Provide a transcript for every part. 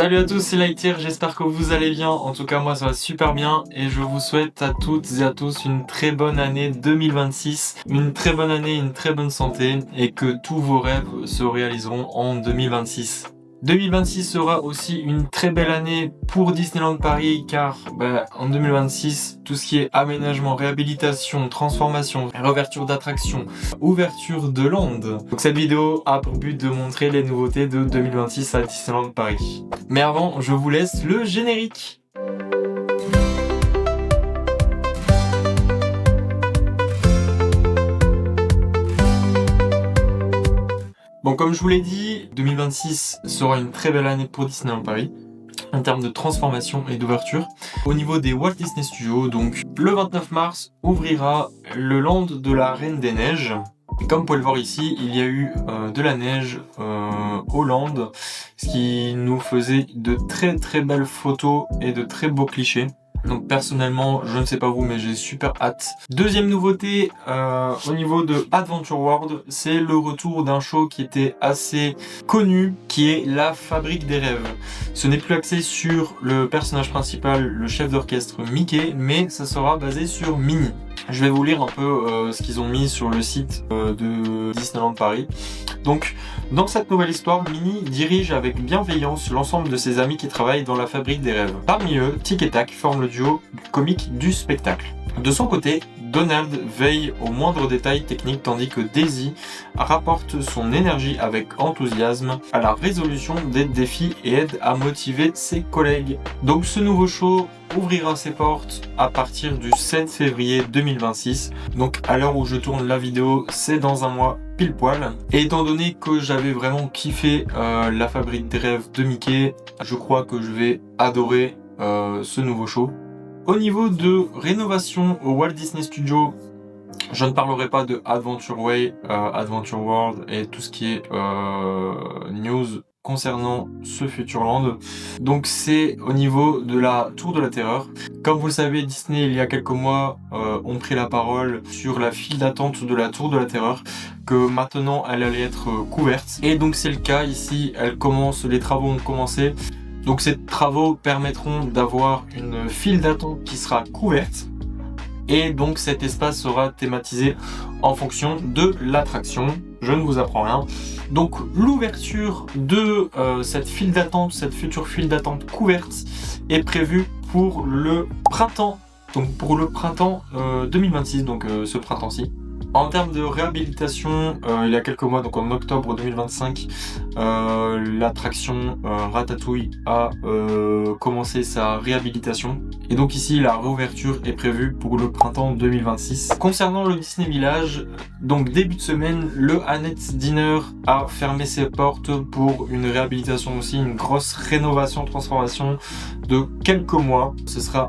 Salut à tous, c'est Lightier, j'espère que vous allez bien. En tout cas, moi ça va super bien et je vous souhaite à toutes et à tous une très bonne année 2026, une très bonne année, une très bonne santé et que tous vos rêves se réaliseront en 2026. 2026 sera aussi une très belle année pour Disneyland Paris car en 2026, tout ce qui est aménagement, réhabilitation, transformation, réouverture d'attractions, ouverture de land. Donc cette vidéo a pour but de montrer les nouveautés de 2026 à Disneyland Paris. Mais avant, je vous laisse le générique. Bon, comme je vous l'ai dit, 2026 sera une très belle année pour Disneyland Paris en termes de transformation et d'ouverture. Au niveau des Walt Disney Studios, donc le 29 mars ouvrira le land de la Reine des Neiges. Comme vous pouvez le voir ici, il y a eu de la neige au land, ce qui nous faisait de très très belles photos et de très beaux clichés. Donc personnellement, je ne sais pas vous, mais j'ai super hâte. Deuxième nouveauté, au niveau de Adventure World, c'est le retour d'un show qui était assez connu, qui est la Fabrique des Rêves. Ce n'est plus axé sur le personnage principal, le chef d'orchestre Mickey, mais ça sera basé sur Minnie. Je vais vous lire un peu ce qu'ils ont mis sur le site de Disneyland Paris. Donc, dans cette nouvelle histoire, Minnie dirige avec bienveillance l'ensemble de ses amis qui travaillent dans la Fabrique des Rêves. Parmi eux, Tic et Tac forment le duo comique du spectacle. De son côté, Donald veille aux moindres détails techniques tandis que Daisy rapporte son énergie avec enthousiasme à la résolution des défis et aide à motiver ses collègues. Donc ce nouveau show ouvrira ses portes à partir du 7 février 2026. Donc à l'heure où je tourne la vidéo, c'est dans un mois pile poil. Et étant donné que j'avais vraiment kiffé la Fabrique des Rêves de Mickey, je crois que je vais adorer ce nouveau show. Au niveau de rénovation au Walt Disney Studios, je ne parlerai pas de Adventure Way, Adventure World et tout ce qui est news concernant ce Futureland. Donc c'est au niveau de la Tour de la Terreur. Comme vous le savez, Disney il y a quelques mois ont pris la parole sur la file d'attente de la Tour de la Terreur, que maintenant elle allait être couverte. Et donc c'est le cas ici, les travaux ont commencé. Donc ces travaux permettront d'avoir une file d'attente qui sera couverte et donc cet espace sera thématisé en fonction de l'attraction. Je ne vous apprends rien. Donc l'ouverture de cette file d'attente, cette future file d'attente couverte est prévue pour le printemps. Donc pour le printemps 2026, donc ce printemps-ci. En termes de réhabilitation, il y a quelques mois, donc en octobre 2025, l'attraction Ratatouille a commencé sa réhabilitation. Et donc ici, la réouverture est prévue pour le printemps 2026. Concernant le Disney Village, donc début de semaine, le Annette Diner a fermé ses portes pour une réhabilitation aussi, une grosse rénovation, transformation de quelques mois. Ce sera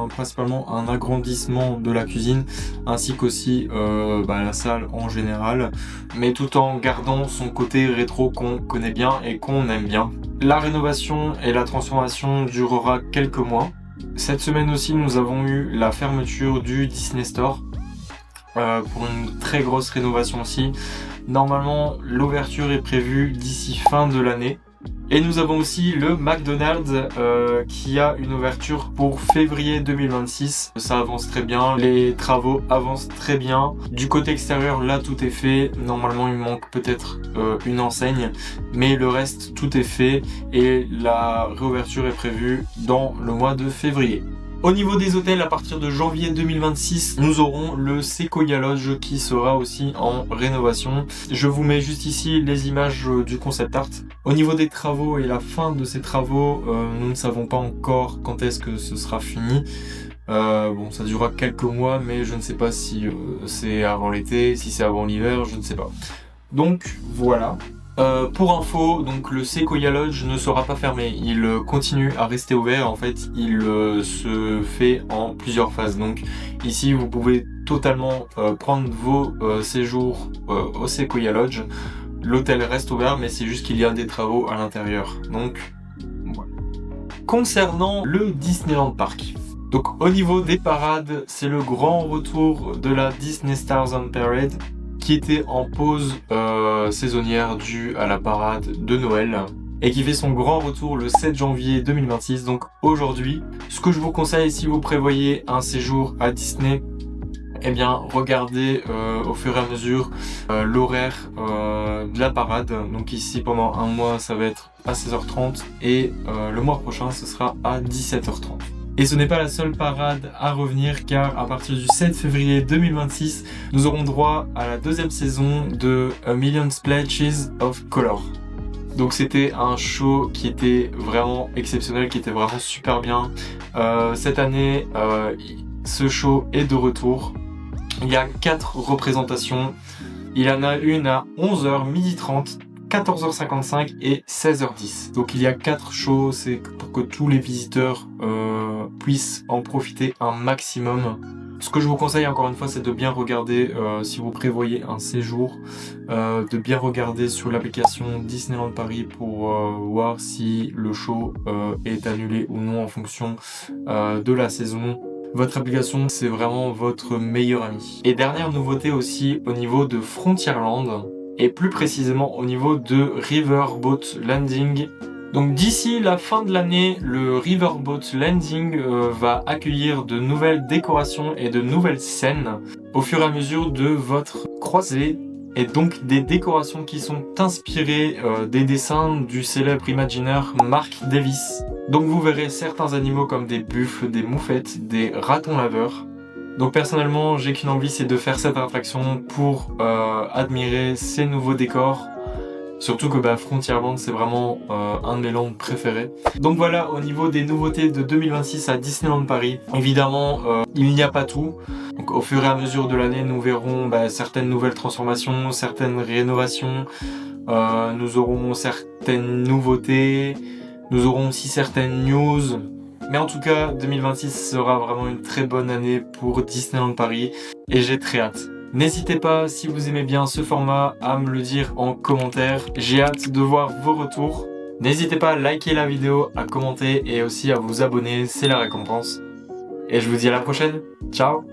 principalement un agrandissement de la cuisine, ainsi qu'aussi la salle en général, mais tout en gardant son côté rétro qu'on connaît bien et qu'on aime bien. La rénovation et la transformation durera quelques mois. Cette semaine aussi, nous avons eu la fermeture du Disney Store pour une très grosse rénovation aussi. Normalement, l'ouverture est prévue d'ici fin de l'année. Et nous avons aussi le McDonald's qui a une ouverture pour février 2026. Ça avance très bien, les travaux avancent très bien. Du côté extérieur, là tout est fait. Normalement, il manque peut-être une enseigne, mais le reste, tout est fait. Et la réouverture est prévue dans le mois de février. Au niveau des hôtels, à partir de janvier 2026, nous aurons le Sequoia Lodge qui sera aussi en rénovation. Je vous mets juste ici les images du concept art. Au niveau des travaux et la fin de ces travaux, nous ne savons pas encore quand est-ce que ce sera fini. Ça durera quelques mois, mais je ne sais pas si c'est avant l'été, si c'est avant l'hiver, je ne sais pas. Donc voilà. Pour info, donc le Sequoia Lodge ne sera pas fermé, il continue à rester ouvert. En fait, il se fait en plusieurs phases. Donc ici, vous pouvez totalement prendre vos séjours au Sequoia Lodge. L'hôtel reste ouvert, mais c'est juste qu'il y a des travaux à l'intérieur. Donc voilà. Concernant le Disneyland Park. Donc au niveau des parades, c'est le grand retour de la Disney Stars on Parade, qui était en pause saisonnière due à la parade de Noël. et qui fait son grand retour le 7 janvier 2026. Donc aujourd'hui, ce que je vous conseille si vous prévoyez un séjour à Disney, eh bien regardez au fur et à mesure l'horaire de la parade. Donc ici pendant un mois ça va être à 16h30 et le mois prochain ce sera à 17h30. Et ce n'est pas la seule parade à revenir, car à partir du 7 février 2026, nous aurons droit à la deuxième saison de A Million Splashes of Color. Donc c'était un show qui était vraiment exceptionnel, qui était vraiment super bien. Cette année, ce show est de retour. Il y a 4 représentations. Il y en a une à 11h, 12h30, 14h55 et 16h10. Donc il y a 4 shows, c'est pour que tous les visiteurs puissent en profiter un maximum. Ce que je vous conseille encore une fois, c'est de bien regarder, si vous prévoyez un séjour, de bien regarder sur l'application Disneyland Paris pour voir si le show est annulé ou non en fonction de la saison. Votre application, c'est vraiment votre meilleur ami. Et dernière nouveauté aussi au niveau de Frontierland, et plus précisément au niveau de Riverboat Landing. Donc d'ici la fin de l'année, le Riverboat Landing va accueillir de nouvelles décorations et de nouvelles scènes au fur et à mesure de votre croisée, et donc des décorations qui sont inspirées des dessins du célèbre imagineur Marc Davis. Donc vous verrez certains animaux comme des buffles, des moufettes, des ratons laveurs. Donc personnellement, j'ai qu'une envie, c'est de faire cette attraction pour admirer ces nouveaux décors. Surtout que Frontierland, c'est vraiment un de mes lands préférés. Donc voilà, au niveau des nouveautés de 2026 à Disneyland Paris, évidemment, il n'y a pas tout. Donc au fur et à mesure de l'année, nous verrons certaines nouvelles transformations, certaines rénovations. Nous aurons certaines nouveautés. Nous aurons aussi certaines news. Mais en tout cas, 2026 sera vraiment une très bonne année pour Disneyland Paris. Et j'ai très hâte. N'hésitez pas, si vous aimez bien ce format, à me le dire en commentaire. J'ai hâte de voir vos retours. N'hésitez pas à liker la vidéo, à commenter et aussi à vous abonner, c'est la récompense. Et je vous dis à la prochaine. Ciao!